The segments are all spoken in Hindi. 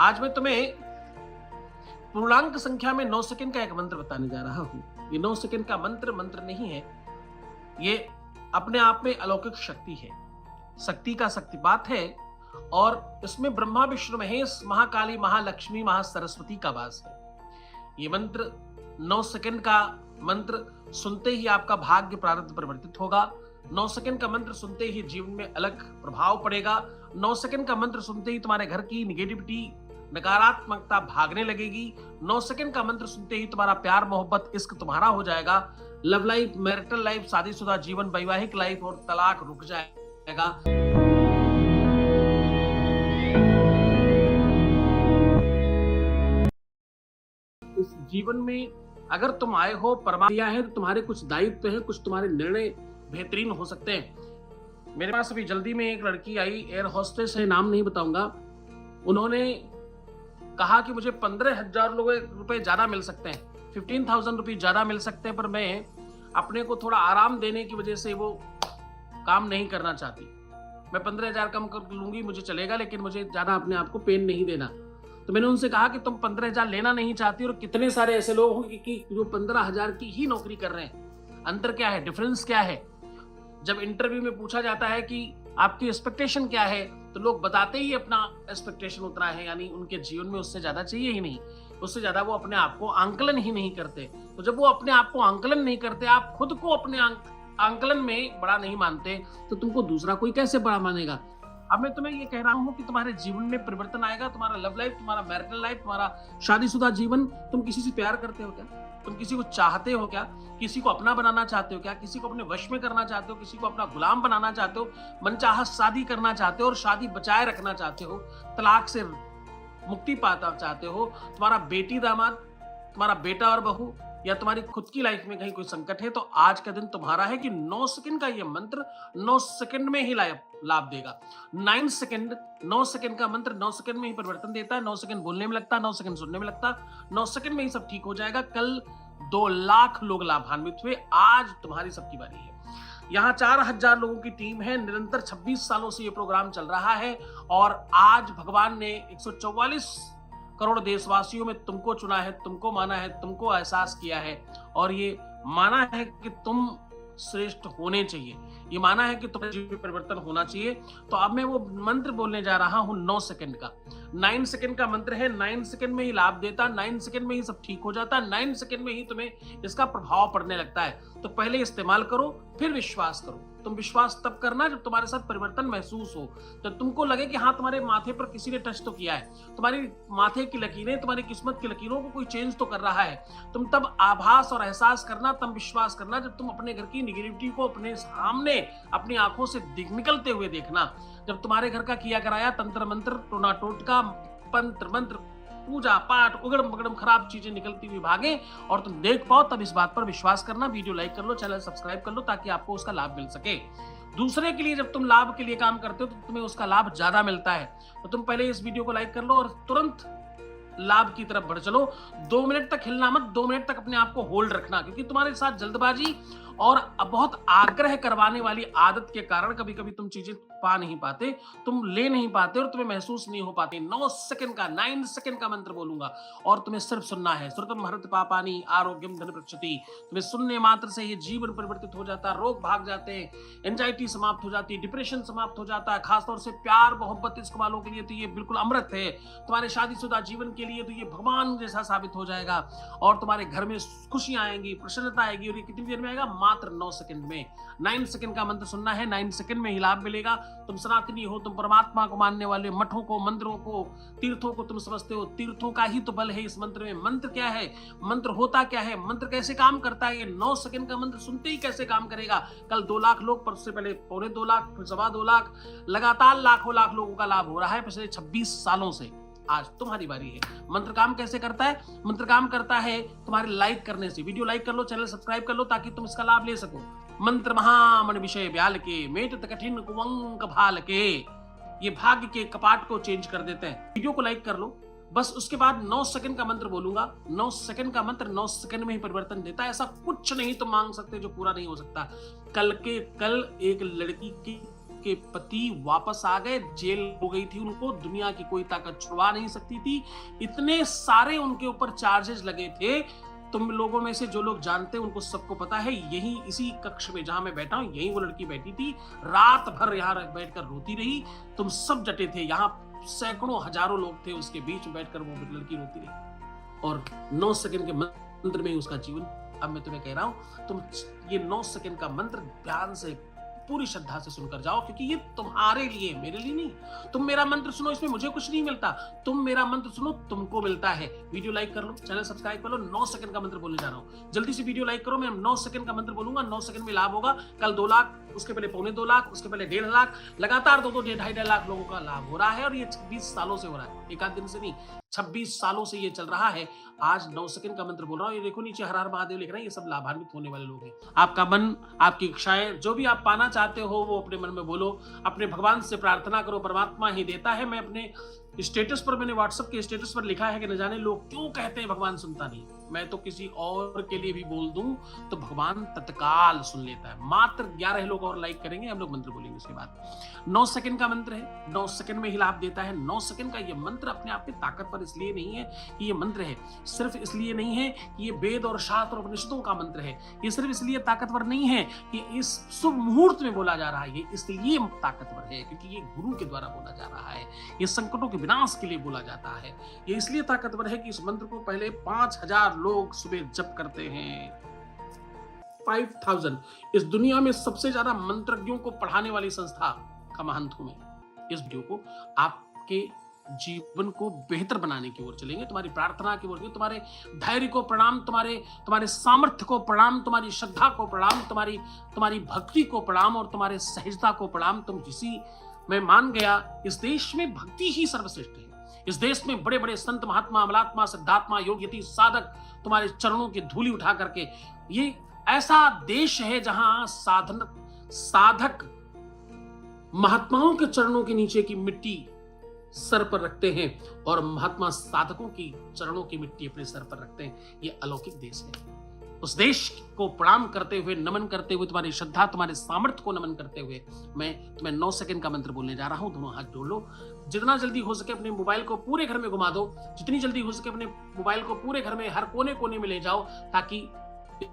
आज मैं तुम्हें पूर्णांक संख्या में 9 सेकंड का एक मंत्र बताने जा रहा हूं। ये 9 सेकंड का मंत्र नहीं है, ये अपने आप में अलौकिक शक्ति है, शक्ति का शक्तिपात है। और इसमें ब्रह्मा विष्णु महेश महाकाली महालक्ष्मी महासरस्वती का वास है। ये मंत्र 9 सेकंड का मंत्र सुनते ही आपका भाग्य प्रारब्ध परिवर्तित होगा। 9 सेकंड का मंत्र सुनते ही जीवन में अलग प्रभाव पड़ेगा। 9 सेकंड का मंत्र सुनते ही तुम्हारे घर की निगेटिविटी नकारात्मकता भागने लगेगी। 9 सेकंड का मंत्र सुनते ही तुम्हारा प्यार मोहब्बत इश्क तुम्हारा हो जाएगा। लव लाइफ, मैरिटल लाइफ, शादीशुदा जीवन, वैवाहिक लाइफ और तलाक रुक जाएगा। इस जीवन में अगर तुम आए हो परमात्मा है तो तुम्हारे कुछ दायित्व है, कुछ तुम्हारे निर्णय बेहतरीन हो सकते हैं। मेरे पास अभी जल्दी में एक लड़की आई, एयर होस्टेस है, नाम नहीं बताऊंगा। उन्होंने कहा कि मुझे 15,000 रुपए ज्यादा मिल सकते हैं, 15,000 रुपये ज्यादा मिल सकते हैं, पर मैं अपने को थोड़ा आराम देने की वजह से वो काम नहीं करना चाहती। मैं 15,000 कम कर लूंगी, मुझे चलेगा, लेकिन मुझे ज्यादा अपने आप को पेन नहीं देना। तो मैंने उनसे कहा कि तुम 15,000 लेना नहीं चाहती और कितने सारे ऐसे लोग होंगे कि जो 15,000 की ही नौकरी कर रहे हैं। अंतर क्या है, डिफरेंस क्या है? जब इंटरव्यू में पूछा जाता है कि आपकी एक्सपेक्टेशन क्या है, तो लोग बताते ही अपना एक्सपेक्टेशन उतना है, यानी उनके जीवन में उससे ज्यादा चाहिए ही नहीं, उससे ज्यादा वो अपने आप को आंकलन ही नहीं करते। तो जब वो अपने आप को आंकलन नहीं करते, आप खुद को अपने आंकलन में बड़ा नहीं मानते, तो तुमको दूसरा कोई कैसे बड़ा मानेगा? अब मैं तुम्हें ये कह रहा हूँ कि तुम्हारे जीवन में परिवर्तन आएगा। तुम्हारा लव लाइफ, तुम्हारा मैरिटल लाइफ, तुम्हारा शादीशुदा जीवन। तुम किसी से प्यार करते हो क्या? तुम किसी को चाहते हो क्या? किसी को अपना बनाना चाहते हो क्या? किसी को अपने वश में करना चाहते हो? किसी को अपना गुलाम बनाना चाहते हो? मनचाहा शादी करना चाहते हो और शादी बचाए रखना चाहते हो? तलाक से मुक्ति पाना चाहते हो? तुम्हारा बेटी दामाद, तुम्हारा बेटा और बहू, या तुम्हारी खुद की लाइफ में कहीं कोई संकट है, तो आज का दिन तुम्हारा है कि 9 सेकंड का ये मंत्र 9 सेकंड में ही लाभ देगा। 9 सेकंड, 9 सेकंड का मंत्र 9 सेकंड में ही परिवर्तन देता है। 9 सेकंड बोलने में लगता है, 9 सेकंड सुनने में लगता है, 9 सेकंड में ही सब ठीक हो जाएगा। कल 2 लाख लोग लाभान्वित हुए, आज तुम्हारी सबकी बारी है। यहाँ 4,000 लोगों की टीम है, निरंतर 26 सालों से ये प्रोग्राम चल रहा है और आज भगवान ने 144 करोड़ देशवासियों में तुमको चुना है, तुमको माना है, तुमको एहसास किया है और ये माना है कि तुम श्रेष्ठ होने चाहिए, ये माना है कि तुम्हारे जीवन में परिवर्तन होना चाहिए। तो अब मैं वो मंत्र बोलने जा रहा हूं 9 सेकंड का। 9 सेकंड का मंत्र है, 9 सेकंड में ही लाभ देता, 9 सेकंड में ही सब ठीक हो जाता, 9 सेकंड में ही तुम्हें इसका प्रभाव पड़ने लगता है। तो पहले इस्तेमाल करो, फिर विश्वास करो। तुम विश्वास तब करना जब तुम्हारे साथ परिवर्तन महसूस हो, जब तुमको लगे कि हाँ, तुम्हारे माथे पर किसी ने टच तो किया है, तुम्हारी माथे की लकीरें, तुम्हारी किस्मत की लकीरों को कोई चेंज तो कर रहा है। तुम तब आभास और एहसास करना, तब विश्वास करना जब तुम अपने घर की निगेटिविटी को अपने सामने अपनी आंखों से निकलते हुए देखना। जब तुम्हारे घर का किया कराया तंत्र मंत्र, टोना टोटका, पंत्र मंत्र, पूजा पाठ, उगड़म बगड़म खराब चीजें निकलती हुई भागे और तुम देख पाओ, तब इस बात पर विश्वास करना। वीडियो लाइक कर लो, चैनल सब्सक्राइब कर लो, ताकि आपको उसका लाभ मिल सके। दूसरे के लिए जब तुम लाभ के लिए काम करते हो तो तुम्हें उसका लाभ ज्यादा मिलता है। तो तुम पहले इस वीडियो को लाइक कर लो और तुरंत लाभ की तरफ बढ़ चलो। 2 मिनट तक हिलना मत, 2 मिनट तक अपने आप को होल्ड रखना, क्योंकि तुम्हारे साथ जल्दबाजी और बहुत आग्रह करवाने वाली आदत के कारण कभी कभी तुम चीजें पा नहीं पाते, तुम ले नहीं पाते और तुम्हें महसूस नहीं हो पाती। 9 सेकंड का मंत्र बोलूंगा और तुम्हें सिर्फ सुनना है। श्रुतम हरत पापानि आरोग्यम धन प्रक्षति। तुम्हें सुनने मात्र से ही जीवन परिवर्तित हो जाता, रोग भाग जाते हैं, एंजाइटी समाप्त हो जाती, डिप्रेशन समाप्त हो जाता है। खासतौर से प्यार मोहब्बत इश्क वालों के लिए तो ये बिल्कुल अमृत है। तुम्हारे शादीशुदा जीवन के लिए तो ये भगवान जैसा साबित हो जाएगा और तुम्हारे घर में खुशियां आएंगी, प्रसन्नता आएगी। और ये कितनी देर में आएगा? मात्र 9 सेकंड में। 9 सेकंड का मंत्र सुनना है, 9 सेकंड में ही लाभ मिलेगा। तुम सनातनी हो, तुम परमात्मा को मानने वाले, मठों को, मंदिरों को, तीर्थों को तुम समझते हो, तीर्थों का ही तो बल है इस मंत्र में। मंत्र क्या है, मंत्र होता क्या है, मंत्र कैसे काम करता है, ये 9 सेकंड का मंत्र सुनते ही कैसे काम करेगा। कल 2 लाख लोग, पर उससे पहले 2.25 लाख, फिर 2.25 लाख, लगातार लाखों लाख लोगों का लाभ हो रहा है पिछले 26 सालों से। आज तुम्हारी बारी है। मंत्र काम कैसे करता है? मंत्र काम करता है तुम्हारे लाइक करने से। वीडियो लाइक कर लो, चैनल सब्सक्राइब कर लो, ताकि तुम इसका लाभ ले सको। मंत्र महामण विषय ब्याल के, मेट कठिन कुवंक भाल के, ये भाग्य के कपाट को चेंज कर देते हैं। वीडियो को लाइक कर लो, बस उसके बाद 9 सेकंड का मंत्र बोलूंगा। 9 सेकंड का मंत्र 9 सेकंड में ही परिवर्तन देता है। ऐसा कुछ नहीं तुम मांग सकते जो पूरा नहीं हो सकता। कल एक लड़की की उनके पति वापस आ गए, जेल हो गई थी उनको, दुनिया की कोई ताकत छुड़वा नहीं सकती थी। इतने सारे उनके ऊपर चार्जेस लगे थे। तुम लोगों में से जो लोग जानते हैं उनको सबको पता है, यही इसी कक्ष में जहां मैं बैठा हूं, यही वो लड़की बैठी थी, रात भर यहां बैठकर रोती रही। तुम सब डटे थे, यहां सैकड़ों हजारों लोग थे, उसके बीच में बैठकर वो लड़की रोती रही और 9 सेकंड के मंत्र में उसका जीवन। अब मैं तुम्हें कह रहा हूं, तुम ये 9 सेकंड का मंत्र ध्यान से पूरी श्रद्धा से सुनकर जाओ, क्योंकि ये तुम्हारे लिए, मेरे लिए नहीं। तुम मेरा मंत्र सुनो, इसमें मुझे कुछ नहीं मिलता। तुम मेरा मंत्र सुनो, तुमको मिलता है। वीडियो लाइक कर लो, चैनल सब्सक्राइब कर लो। 9 सेकंड का मंत्र बोलने जा रहा हूं, जल्दी से वीडियो लाइक करो। मैं 9 सेकंड का मंत्र बोलूंगा, 9 सेकंड में लाभ होगा। कल 2 लाख, उसके पहले 2.25 लाख, उसके पहले 1.5 लाख, लगातार 2-2.5 लाख लोगों का लाभ हो रहा है। और ये 26 सालों से हो रहा है, एक आध दिन से नहीं, 26 सालों से ये चल रहा है। आज 9 सेकंड का मंत्र बोल रहा हूं। ये देखो नीचे हर हर महादेव लिख रहे हैं, ये सब लाभान्वित होने वाले लोग हैं। आपका मन, आपकी इच्छाएं, जो भी आप पाना चाहते हो वो अपने मन में बोलो, अपने भगवान से प्रार्थना करो, परमात्मा ही देता है। मैं अपने स्टेटस पर, मैंने व्हाट्सएप के स्टेटस पर लिखा है कि न जाने लोग क्यों कहते हैं भगवान सुनता नहीं। मैं तो किसी और के लिए भी बोल दूं तो भगवान तत्काल सुन लेता है। मात्र 11 लोग और लाइक करेंगे, हम लोग मंत्र बोलेंगे उसके बाद। 9 सेकंड का मंत्र है, 9 सेकंड में ही लाभ देता है। 9 सेकंड का ये मंत्र अपने आप में ताकतवर इसलिए नहीं है कि ये मंत्र है, सिर्फ इसलिए नहीं है कि ये वेद और शास्त्र और उपनिषदों का मंत्र है, ये सिर्फ इसलिए ताकतवर नहीं है कि इस शुभ मुहूर्त में बोला जा रहा है, ये इसलिए ताकतवर है क्योंकि ये गुरु के द्वारा बोला जा रहा है, ये संकटों के विनाश के लिए बोला जाता है। ये इसलिए ताकतवर है कि इस मंत्र को पहले 5000 लोग सुबह जप करते हैं। 5000। इस दुनिया में सबसे ज्यादा मंत्रज्ञों को पढ़ाने वाली संस्था का महंत हूं मैं। इस वीडियो को आपके जीवन को बेहतर बनाने की ओर चलेंगे, तुम्हारी प्रार्थना की ओर, तुम्हारे धैर्य को प्रणाम, तुम्हारे सामर्थ्य को प्रणाम, तुम्हारी श्रद्धा को प्रणाम, तुम्हारी भक्ति को प्रणाम और तुम्हारे सहजता को प्रणाम। तुम जिसी, मैं मान गया इस देश में भक्ति ही सर्वश्रेष्ठ है। इस देश में बड़े बड़े संत, महात्मा, अमलात्मा, सिद्धात्मा, योग, यति, साधक तुम्हारे चरणों की धूलि उठा करके, ये ऐसा देश है जहां साधक महात्माओं के चरणों के नीचे की मिट्टी सर पर रखते हैं और महात्मा साधकों की चरणों की मिट्टी अपने सर पर रखते हैं। ये अलौकिक देश है। उस देश को प्रणाम करते हुए, नमन करते हुए, तुम्हारी श्रद्धा, तुम्हारे सामर्थ्य को नमन करते हुए मैं तुम्हें 9 सेकंड का मंत्र बोलने जा रहा हूं। दोनों हाथ जोड़ लो। जितना जल्दी हो सके अपने मोबाइल को पूरे घर में घुमा दो, जितनी जल्दी हो सके अपने मोबाइल को पूरे घर में हर कोने कोने में ले जाओ, ताकि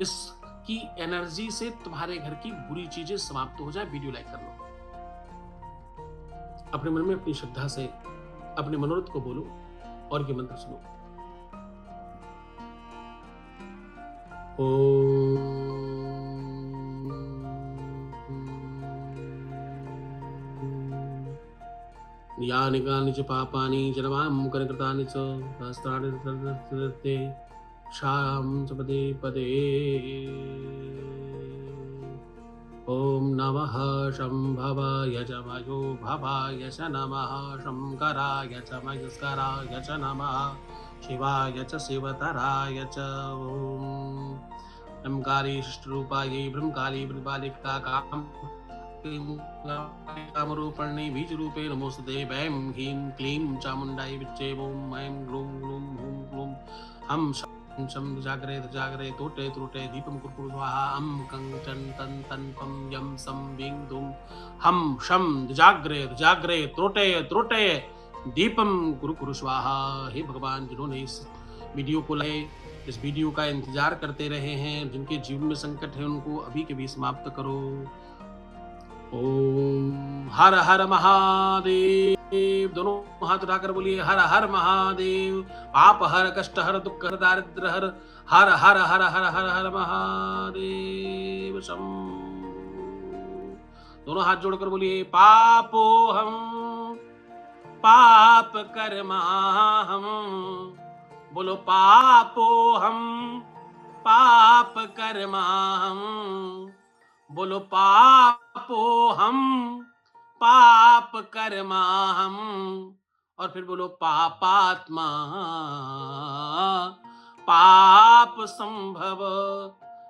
इसकी एनर्जी से तुम्हारे घर की बुरी चीजें समाप्त हो जाए। वीडियो लाइक कर लो। अपने मन में अपनी श्रद्धा से अपने मनोरथ को बोलो और ये मंत्र सुनो। यानि कानि च पापानि जन्मां कृतानि च सहस्राणि सहस्रते क्षां च पदे पदे। ओम नमः शंभवाय च मयो भवाय च नमः शंकराय च मयुस्कराय च नमः शिवाय च शिवतराय च। ओम ब्रह्मकाली सृष्टिरूपायै ब्रह्मकाली ब्रह्मबालिका कामरूपिणी बीजरूपे नमोस्तुते। वैं ह्रीं क्लीं चामुण्डायै विच्चे। ओम ऐं ग्लूं ग्लूं हूं क्लूं हम शम जागरे तोटे त्रुटे दीपम कुरकुरु स्वाहा। अम कंचन तन तन पम यम सम विंग दुम हम शम जागरे त्रोटे दीपम कुरकुरु स्वाहा। हे भगवान, जिन्होंने इस वीडियो को लाए, इस वीडियो का इंतजार करते रहे हैं, जिनके जीवन में संकट है, उनको अभी के भी समाप्त करो। ओम हर हर महादेव। दोनों हाथ उठाकर बोलिए हर हर महादेव। पाप हर, कष्ट हर, दुख हर, दारिद्र हर, हर हर हर हर हर हर महादेव शंभो। दोनों हाथ जोड़कर बोलिए पापो हम पाप कर्मा हम। बोलो पापो हम पाप कर्मा हम। बोलो पापो हम पाप कर्मा हम। और फिर बोलो पापात्मा पाप संभव।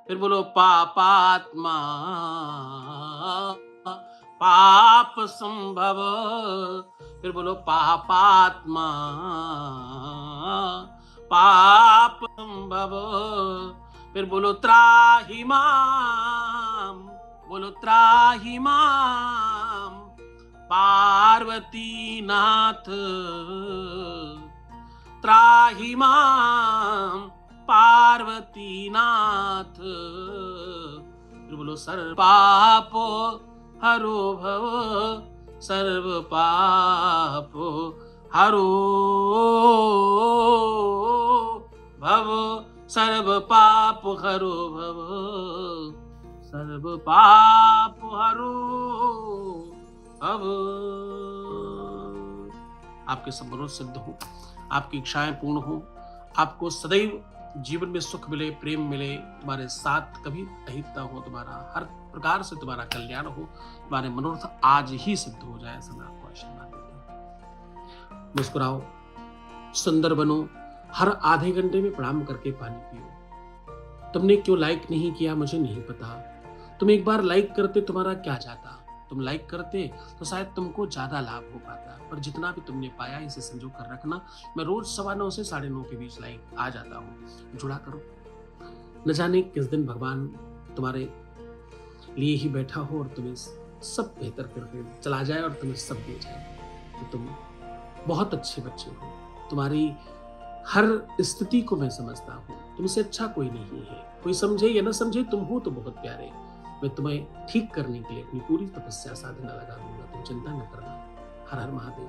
फिर बोलो पापात्मा पाप संभव। फिर बोलो पापात्मा पाप संभव। फिर बोलो त्राहि माम। बोलो त्राहि माम। पार्वती नाथ त्राहि मां पार्वती नाथ। फिर बोलो सर्व पापो हरो भव सर्व पापो हरो भव सर्व पाप हरो भव सर्व पाप हरो भव। आपके सब मनोरथ सिद्ध हो, आपकी इच्छाएं पूर्ण हो, आपको सदैव जीवन में सुख मिले, प्रेम मिले, तुम्हारे साथ कभी अहिंसा हो, तुम्हारा हर प्रकार से तुम्हारा कल्याण हो, तुम्हारे मनोरथ आज ही सिद्ध हो जाए, ऐसा मैं आपको आशीर्वाद देता हूं। मुस्कुराओ, सुंदर बनो, हर आधे घंटे में प्रणाम करके पानी पियो। तुमने क्यों लाइक नहीं किया मुझे नहीं पता, तुम एक बार लाइक करते तुम्हारा क्या जाता, तुम लाइक करते तो शायद तुमको ज्यादा लाभ हो पाता, पर जितना भी तुमने पाया इसे संजो कर रखना। मैं रोज 9:15 से 9:30 के बीच लाइक आ जाता हूँ, जुड़ा करो। न जाने किस दिन भगवान तुम्हारे लिए ही बैठा हो और तुम्हें सब बेहतर करके चला जाए और तुम्हें सब दे जाए। तो तुम बहुत अच्छे बच्चे हो, तुम्हारी हर स्थिति को मैं समझता हूँ, तुमसे अच्छा कोई नहीं है। कोई समझे या न समझे, तुम हो तो बहुत प्यारे। मैं तुम्हें ठीक करने के लिए अपनी पूरी तपस्या साधना लगा दूंगा, तुम चिंता न करना। हर हर महादेव।